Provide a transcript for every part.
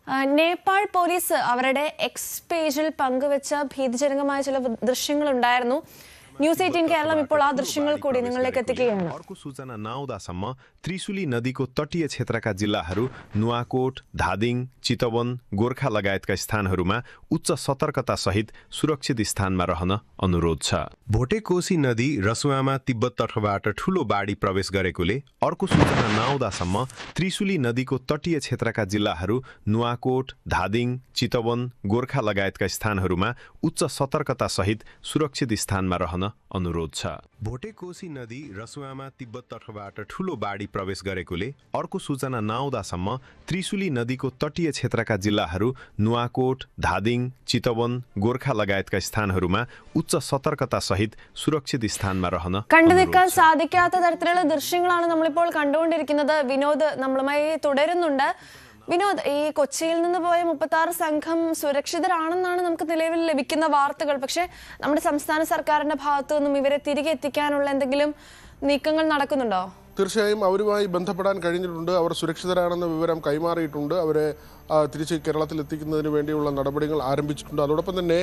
Nepal police അവരുടെ X പേജിൽ പങ്കുവച്ച ഭീതിജനകമായ ചില ദൃശ്യങ്ങളുണ്ടായിരുന്നു. न्यूज 18 കേരളം ഇപ്പോൾ ആ ദൃശ്യങ്ങൾ കൂടി നിങ്ങളിലേക്ക് എത്തിക്കുകയാണ്. अर्को सूचना नआउँदासम्म त्रिशुली नदीको तटीय क्षेत्रका जिल्लाहरू नुवाकोट, धादिङ, चितवन, गोर्खा लगायतका स्थानहरूमा उच्च सतर्कता सहित सुरक्षित स्थानमा रहन अनुरोध छ। भोटे कोशी नदी रसुवामा तिब्बत तटबाट ठूलो बाढी प्रवेश गरेकोले अर्को सूचना नआउँदासम्म त्रिशुली नदीको तटीय क्षेत्रका जिल्लाहरू नुवाकोट, धादिङ, चितवन, गोर्खा लगायतका स्थानहरूमा उच्च सतर्कता सहित सुरक्षित स्थानमा रहन अनुरोध छ। भोटे कोशी नदी रसुवामा तिब्बत तटबाट ठूलो बाढी प्रवेश गरेकोले अर्को सूचना नआउँदासम्म त्रिशुली नदीको तटीय क्षेत्रका जिल्लाहरू नुवाकोट, धादिङ, चितवन, गोर्खा लगायतका स्थानहरूमा उच्च सतर्कता सहित सुरक्षित स्थानमा रहन കണ്ടുനിൽക്കാൻ സാധിക്കാത്ത തരത്തിലുള്ള ദൃശ്യങ്ങളാണ് നമ്മളിപ്പോൾ കണ്ടുകൊണ്ടിരിക്കുന്നത്. വിനോദ് നമ്മളുമായി തുടരുന്നുണ്ട്. വിനോദ്, ഈ കൊച്ചിയിൽ നിന്ന് പോയ 36 സംഘം സുരക്ഷിതരാണെന്നാണ് നമുക്ക് നിലവിൽ ലഭിക്കുന്ന വാർത്തകൾ. പക്ഷേ നമ്മുടെ സംസ്ഥാന സർക്കാരിന്റെ ഭാഗത്തു നിന്നും ഇവരെ തിരികെ എത്തിക്കാനുള്ള എന്തെങ്കിലും നീക്കങ്ങൾ നടക്കുന്നുണ്ടോ? തീർച്ചയായും അവരുമായി ബന്ധപ്പെടാൻ കഴിഞ്ഞിട്ടുണ്ട്. അവർ സുരക്ഷിതരാണെന്ന വിവരം കൈമാറിയിട്ടുണ്ട്. അവരെ തിരിച്ച് കേരളത്തിൽ എത്തിക്കുന്നതിന് വേണ്ടിയുള്ള നടപടികൾ ആരംഭിച്ചിട്ടുണ്ട്. അതോടൊപ്പം തന്നെ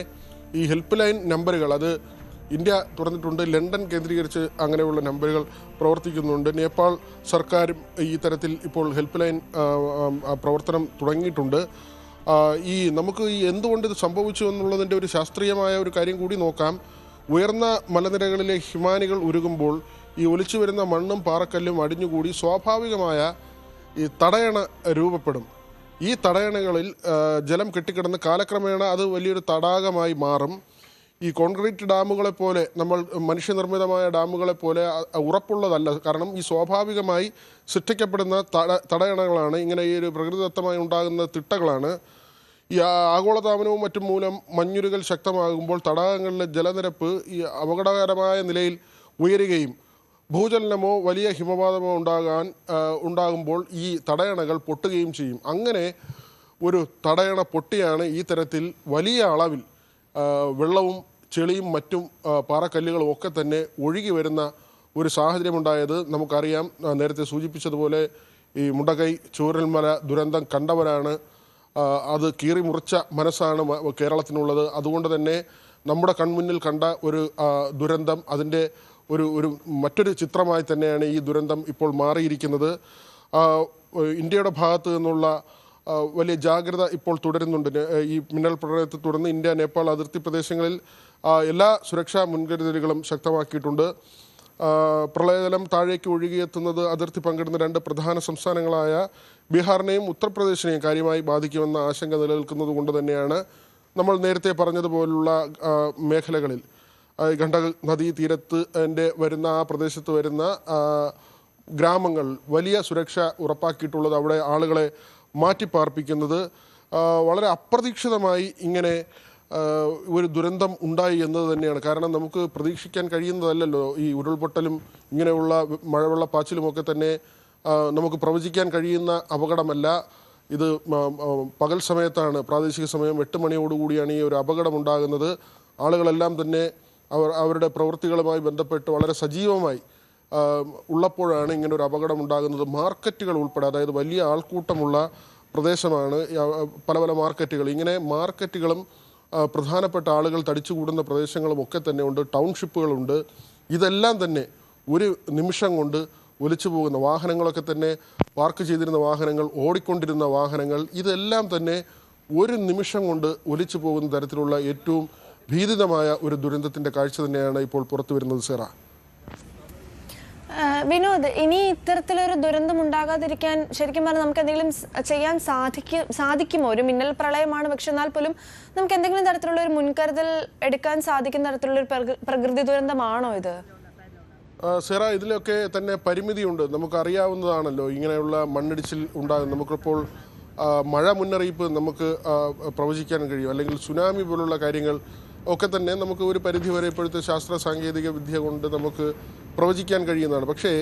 ഈ ഹെൽപ്പ് ലൈൻ നമ്പറുകൾ അത് ഇന്ത്യ തുറന്നിട്ടുണ്ട്. ലണ്ടൻ കേന്ദ്രീകരിച്ച് അങ്ങനെയുള്ള നമ്പറുകൾ പ്രവർത്തിക്കുന്നുണ്ട്. നേപ്പാൾ സർക്കാരും ഈ തരത്തിൽ ഇപ്പോൾ ഹെൽപ്പ് ലൈൻ പ്രവർത്തനം തുടങ്ങിയിട്ടുണ്ട്. നമുക്ക് ഈ എന്തുകൊണ്ട് ഇത് സംഭവിച്ചു എന്നുള്ളതിൻ്റെ ഒരു ശാസ്ത്രീയമായ ഒരു കാര്യം കൂടി നോക്കാം. ഉയർന്ന മലനിരകളിലെ ഹിമാനികൾ ഉരുകുമ്പോൾ ഈ ഒലിച്ചു വരുന്ന മണ്ണും പാറക്കല്ലും അടിഞ്ഞുകൂടി സ്വാഭാവികമായ ഈ തടയണ രൂപപ്പെടും. ഈ തടയണകളിൽ ജലം കെട്ടിക്കിടന്ന് കാലക്രമേണ അത് വലിയൊരു തടാകമായി മാറും. ഈ കോൺക്രീറ്റ് ഡാമുകളെ പോലെ നമ്മൾ മനുഷ്യനിർമ്മിതമായ ഡാമുകളെ പോലെ ഉറപ്പുള്ളതല്ല. കാരണം ഈ സ്വാഭാവികമായി സൃഷ്ടിക്കപ്പെടുന്ന തടയണകളാണ്. ഇങ്ങനെ ഈ ഒരു പ്രകൃതിദത്തമായി ഉണ്ടാകുന്ന തിട്ടകളാണ്. ഈ ആഗോളതാപനവും മറ്റും മൂലം മഞ്ഞുരുകൽ ശക്തമാകുമ്പോൾ തടാകങ്ങളിലെ ജലനിരപ്പ് ഈ അപകടകരമായ നിലയിൽ ഉയരുകയും ഭൂചലനമോ വലിയ ഹിമപാതമോ ഉണ്ടാകുമ്പോൾ ഈ തടയണകൾ പൊട്ടുകയും ചെയ്യും. അങ്ങനെ ഒരു തടയണ പൊട്ടിയാണ് ഈ തരത്തിൽ വലിയ അളവിൽ വെള്ളവും ചെളിയും മറ്റും പാറക്കല്ലുകളും ഒക്കെ തന്നെ ഒഴുകി വരുന്ന ഒരു സാഹചര്യമുണ്ടായത് നമുക്കറിയാം. നേരത്തെ സൂചിപ്പിച്ചതുപോലെ ഈ മുണ്ടക്കൈ ചൂരൽമല ദുരന്തം കണ്ടവരാണ്. അത് കീറി മുറിച്ച മനസ്സാണ് കേരളത്തിനുള്ളത്. അതുകൊണ്ട് തന്നെ നമ്മുടെ കൺമുന്നിൽ കണ്ട ഒരു ദുരന്തം അതിൻ്റെ ഒരു മറ്റൊരു ചിത്രമായി തന്നെയാണ് ഈ ദുരന്തം ഇപ്പോൾ മാറിയിരിക്കുന്നത്. ഇന്ത്യയുടെ ഭാഗത്ത് നിന്നുള്ള വലിയ ജാഗ്രത ഇപ്പോൾ തുടരുന്നുണ്ട്. ഈ മിന്നൽ പ്രളയത്തെ തുടർന്ന് ഇന്ത്യ നേപ്പാൾ അതിർത്തി പ്രദേശങ്ങളിൽ എല്ലാ സുരക്ഷാ മുൻകരുതലുകളും ശക്തമാക്കിയിട്ടുണ്ട്. പ്രളയജലം താഴേക്ക് ഒഴുകിയെത്തുന്നത് അതിർത്തി പങ്കിടുന്ന 2 പ്രധാന സംസ്ഥാനങ്ങളായ ബീഹാറിനെയും ഉത്തർപ്രദേശിനെയും കാര്യമായി ബാധിക്കുമെന്ന ആശങ്ക നിലനിൽക്കുന്നത് കൊണ്ട് തന്നെയാണ് നമ്മൾ നേരത്തെ പറഞ്ഞതുപോലുള്ള മേഖലകളിൽ ഗണ്ഡക് നദീ തീരത്ത് വരുന്ന ആ പ്രദേശത്ത് വരുന്ന ഗ്രാമങ്ങൾ വലിയ സുരക്ഷ ഉറപ്പാക്കിയിട്ടുള്ളത്. അവിടെ ആളുകളെ മാറ്റിപ്പാർപ്പിക്കുന്നത് വളരെ അപ്രതീക്ഷിതമായി ഇങ്ങനെ ഒരു ദുരന്തം ഉണ്ടായി എന്നത് തന്നെയാണ്. കാരണം നമുക്ക് പ്രതീക്ഷിക്കാൻ കഴിയുന്നതല്ലല്ലോ ഈ ഉരുൾപൊട്ടലും ഇങ്ങനെയുള്ള മഴവെള്ളപ്പാച്ചിലുമൊക്കെ തന്നെ നമുക്ക് പ്രവചിക്കാൻ കഴിയുന്ന അപകടമല്ല. ഇത് പകൽ സമയത്താണ്, പ്രാദേശിക സമയം 8 മണിയോടുകൂടിയാണ് ഈ ഒരു അപകടം ഉണ്ടാകുന്നത്. ആളുകളെല്ലാം തന്നെ അവരുടെ പ്രവൃത്തികളുമായി ബന്ധപ്പെട്ട് വളരെ സജീവമായി ഉള്ളപ്പോഴാണ് ഇങ്ങനെ ഒരു അപകടം ഉണ്ടാകുന്നത്. മാർക്കറ്റുകൾ ഉൾപ്പെടെ, അതായത് വലിയ ആൾക്കൂട്ടമുള്ള പ്രദേശമാണ് പല മാർക്കറ്റുകൾ. ഇങ്ങനെ മാർക്കറ്റുകളും പ്രധാനപ്പെട്ട ആളുകൾ തടിച്ചുകൂടുന്ന പ്രദേശങ്ങളും ഒക്കെ തന്നെ ഉണ്ട്. ടൗൺഷിപ്പുകളുണ്ട്. ഇതെല്ലാം തന്നെ ഒരു നിമിഷം കൊണ്ട് ഒലിച്ചു പോകുന്ന വാഹനങ്ങളൊക്കെ തന്നെ, പാർക്ക് ചെയ്തിരുന്ന വാഹനങ്ങൾ, ഓടിക്കൊണ്ടിരുന്ന വാഹനങ്ങൾ, ഇതെല്ലാം തന്നെ ഒരു നിമിഷം കൊണ്ട് ഒലിച്ചു പോകുന്ന തരത്തിലുള്ള ഏറ്റവും ഭീതിതമായ ഒരു ദുരന്തത്തിൻ്റെ കാഴ്ച തന്നെയാണ് ഇപ്പോൾ പുറത്തു വരുന്നത്. സെറ, വിനോദ്, ഇനി ഇത്തരത്തിലൊരു ദുരന്തം ഉണ്ടാകാതിരിക്കാൻ ശരിക്കും പറഞ്ഞാൽ നമുക്ക് എന്തെങ്കിലും ചെയ്യാൻ സാധിക്കുമോ? ഒരു മിന്നൽ പ്രളയമാണ്, പക്ഷെ എന്നാൽ പോലും നമുക്ക് എന്തെങ്കിലും തരത്തിലുള്ള ഒരു മുൻകരുതൽ എടുക്കാൻ സാധിക്കുന്ന തരത്തിലുള്ള ഒരു പ്രകൃതി ദുരന്തമാണോ ഇത്? സെറ, ഇതിലൊക്കെ തന്നെ പരിമിതിയുണ്ട്. നമുക്കറിയാവുന്നതാണല്ലോ ഇങ്ങനെയുള്ള മണ്ണിടിച്ചിൽ ഉണ്ടാകും. നമുക്കിപ്പോൾ മഴ മുന്നറിയിപ്പ് നമുക്ക് പ്രവചിക്കാൻ കഴിയും, അല്ലെങ്കിൽ സുനാമി പോലുള്ള കാര്യങ്ങൾ ഒക്കെ തന്നെ നമുക്ക് ഒരു പരിധിവരെ ഇപ്പോഴത്തെ ശാസ്ത്ര സാങ്കേതിക വിദ്യ കൊണ്ട് നമുക്ക് പ്രവചിക്കാൻ കഴിയുന്നതാണ്. പക്ഷേ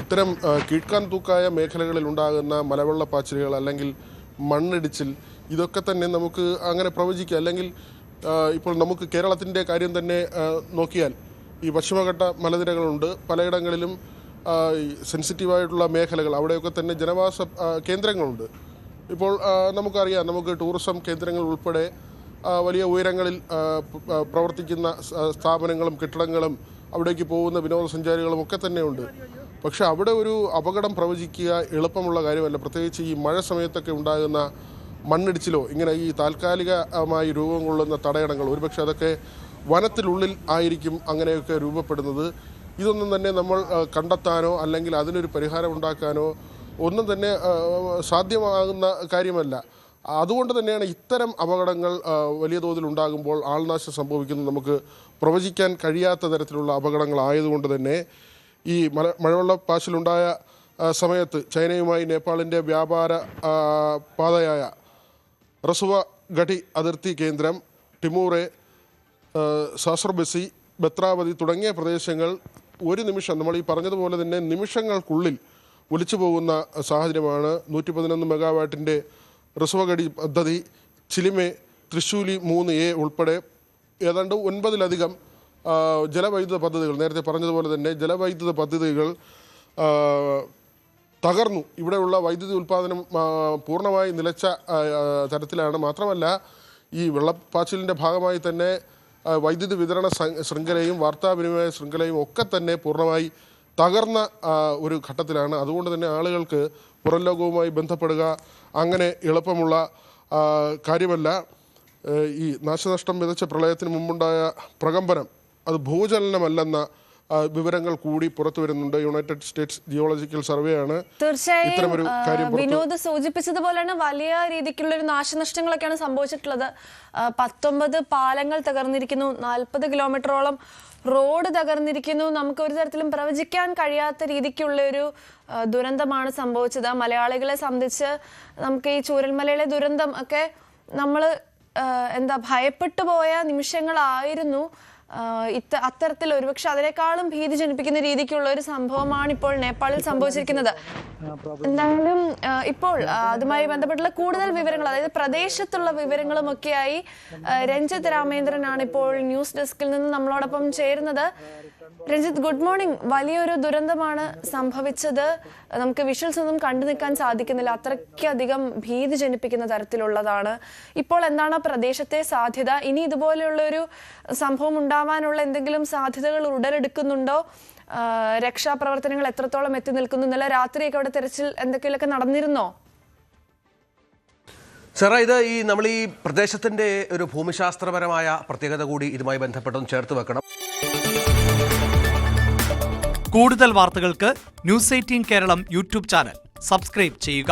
ഇത്തരം കീഴ്ക്കാൻ തൂക്കായ മേഖലകളിൽ ഉണ്ടാകുന്ന മലവെള്ളപ്പാച്ചിലുകൾ അല്ലെങ്കിൽ മണ്ണിടിച്ചിൽ, ഇതൊക്കെ തന്നെ നമുക്ക് അങ്ങനെ പ്രവചിക്കാം. അല്ലെങ്കിൽ ഇപ്പോൾ നമുക്ക് കേരളത്തിൻ്റെ കാര്യം തന്നെ നോക്കിയാൽ ഈ പശ്ചിമഘട്ട മലനിരകളുണ്ട്. പലയിടങ്ങളിലും സെൻസിറ്റീവായിട്ടുള്ള മേഖലകൾ, അവിടെയൊക്കെ തന്നെ ജനവാസ കേന്ദ്രങ്ങളുണ്ട്. ഇപ്പോൾ നമുക്കറിയാം, നമുക്ക് ടൂറിസം കേന്ദ്രങ്ങൾ ഉൾപ്പെടെ വലിയ ഉയരങ്ങളിൽ പ്രവർത്തിക്കുന്ന സ്ഥാപനങ്ങളും കെട്ടിടങ്ങളും അവിടേക്ക് പോകുന്ന വിനോദസഞ്ചാരികളും ഒക്കെ തന്നെയുണ്ട്. പക്ഷെ അവിടെ ഒരു അപകടം പ്രവചിക്കുക എളുപ്പമുള്ള കാര്യമല്ല. പ്രത്യേകിച്ച് ഈ മഴ സമയത്തൊക്കെ ഉണ്ടാകുന്ന മണ്ണിടിച്ചിലോ ഇങ്ങനെ ഈ താൽക്കാലികമായി രൂപം കൊള്ളുന്ന തടയണങ്ങൾ, ഒരുപക്ഷെ അതൊക്കെ വനത്തിനുള്ളിൽ ആയിരിക്കും അങ്ങനെയൊക്കെ രൂപപ്പെടുന്നത്. ഇതൊന്നും തന്നെ നമ്മൾ കണ്ടെത്താനോ അല്ലെങ്കിൽ അതിനൊരു പരിഹാരം ഉണ്ടാക്കാനോ ഒന്നും തന്നെ സാധ്യമാകുന്ന കാര്യമല്ല. അതുകൊണ്ട് തന്നെയാണ് ഇത്തരം അപകടങ്ങൾ വലിയ തോതിൽ ഉണ്ടാകുമ്പോൾ ആൾനാശം സംഭവിക്കുന്നത് നമുക്ക് പ്രവചിക്കാൻ കഴിയാത്ത തരത്തിലുള്ള അപകടങ്ങളായതുകൊണ്ട് തന്നെ ഈ മഴവെള്ളപ്പാച്ചിലുണ്ടായ സമയത്ത് ചൈനയുമായി നേപ്പാളിൻ്റെ വ്യാപാര പാതയായ റസുവ ഗഡി അതിർത്തി കേന്ദ്രം, ടിമൂറെ, സാസർബസി, ബത്രാവതി തുടങ്ങിയ പ്രദേശങ്ങൾ ഒരു നിമിഷം, നമ്മൾ ഈ പറഞ്ഞതുപോലെ തന്നെ നിമിഷങ്ങൾക്കുള്ളിൽ ഒലിച്ചു പോകുന്ന സാഹചര്യമാണ്. 111 മെഗാവാട്ടിൻ്റെ റസുവഗഡി പദ്ധതി, ചിലിമെ, തൃശ്ശൂലി 3A ഉൾപ്പെടെ ഏതാണ്ട് 9-ലധികം ജലവൈദ്യുത പദ്ധതികൾ, നേരത്തെ പറഞ്ഞതുപോലെ തന്നെ ജലവൈദ്യുത പദ്ധതികൾ തകർന്നു. ഇവിടെയുള്ള വൈദ്യുതി ഉൽപ്പാദനം പൂർണ്ണമായി നിലച്ച തരത്തിലാണ്. മാത്രമല്ല ഈ വെള്ളപ്പാച്ചിലിൻ്റെ ഭാഗമായി തന്നെ വൈദ്യുതി വിതരണ ശൃംഖലയും വാർത്താവിനിമയ ശൃംഖലയും ഒക്കെ തന്നെ പൂർണ്ണമായി തകർന്ന ഒരു ഘട്ടത്തിലാണ്. അതുകൊണ്ട് തന്നെ ആളുകൾക്ക് പുറം ലോകവുമായി ബന്ധപ്പെടുക അങ്ങനെ എളുപ്പമുള്ള കാര്യമല്ല. ഈ നാശനഷ്ടം വിതച്ച പ്രളയത്തിന് മുമ്പുണ്ടായ പ്രകമ്പനം അത് ഭൂചലനമല്ലെന്ന വിവരങ്ങൾ കൂടി പുറത്തു വരുന്നുണ്ട്. യുണൈറ്റഡ് സ്റ്റേറ്റ്സ് ജിയോളജിക്കൽ സർവേ ആണ് ഇത്തരമൊരു കാര്യം. വിനോദ് സൂചിപ്പിച്ചതുപോലെയാണ് വലിയ രീതിക്കുള്ള ഒരു നാശനഷ്ടങ്ങളൊക്കെയാണ് സംഭവിച്ചിട്ടുള്ളത്. 19 പാലങ്ങൾ തകർന്നിരിക്കുന്നു, 40 കിലോമീറ്ററോളം റോഡ് തകർന്നിരിക്കുന്നു. നമുക്ക് ഒരു തരത്തിലും പ്രവചിക്കാൻ കഴിയാത്ത രീതിക്കുള്ള ഒരു ദുരന്തമാണ് സംഭവിച്ചത്. മലയാളികളെ സംബന്ധിച്ച് നമുക്ക് ഈ ചൂരൽമലയിലെ ദുരന്തം ഒക്കെ നമ്മൾ ഭയപ്പെട്ടു പോയ നിമിഷങ്ങളായിരുന്നു. അത്തരത്തിൽ ഒരുപക്ഷെ അതിനേക്കാളും ഭീതി ജനിപ്പിക്കുന്ന രീതിക്കുള്ള ഒരു സംഭവമാണ് ഇപ്പോൾ നേപ്പാളിൽ സംഭവിച്ചിരിക്കുന്നത്. എന്തായാലും ഇപ്പോൾ അതുമായി ബന്ധപ്പെട്ടുള്ള കൂടുതൽ വിവരങ്ങൾ, അതായത് പ്രദേശത്തുള്ള വിവരങ്ങളും ഒക്കെയായി രഞ്ജിത്ത് രാമേന്ദ്രനാണ് ഇപ്പോൾ ന്യൂസ് ഡെസ്കിൽ നിന്ന് നമ്മളോടൊപ്പം ചേരുന്നത്. Ranjith, good morning. വലിയൊരു ദുരന്തമാണ് സംഭവിച്ചത്. നമുക്ക് വിഷ്വൽസ് ഒന്നും കണ്ടു നിൽക്കാൻ സാധിക്കുന്നില്ല, അത്രയ്ക്കധികം ഭീതി ജനിപ്പിക്കുന്ന തരത്തിലുള്ളതാണ്. ഇപ്പോൾ എന്താണ് പ്രദേശത്തെ സാധ്യത? ഇനി ഇതുപോലെയുള്ളൊരു സംഭവം ഉണ്ടാവാനുള്ള എന്തെങ്കിലും സാധ്യതകൾ ഉടലെടുക്കുന്നുണ്ടോ? രക്ഷാപ്രവർത്തനങ്ങൾ എത്രത്തോളം എത്തി നിൽക്കുന്നു? ഇന്നലെ രാത്രിയൊക്കെ അവിടെ തെരച്ചിൽ എന്തൊക്കെയൊക്കെ നടന്നിരുന്നോ? സാറ, ഇത് നമ്മൾ ഈ പ്രദേശത്തിൻ്റെ ഒരു ഭൂമിശാസ്ത്രപരമായ പ്രത്യേകത കൂടി ഇതുമായി ബന്ധപ്പെട്ടതും ചേർത്ത് വെക്കണം. കൂടുതൽ വാർത്തകൾക്ക് news 18 Keralam YouTube channel subscribe ചെയ്യുക.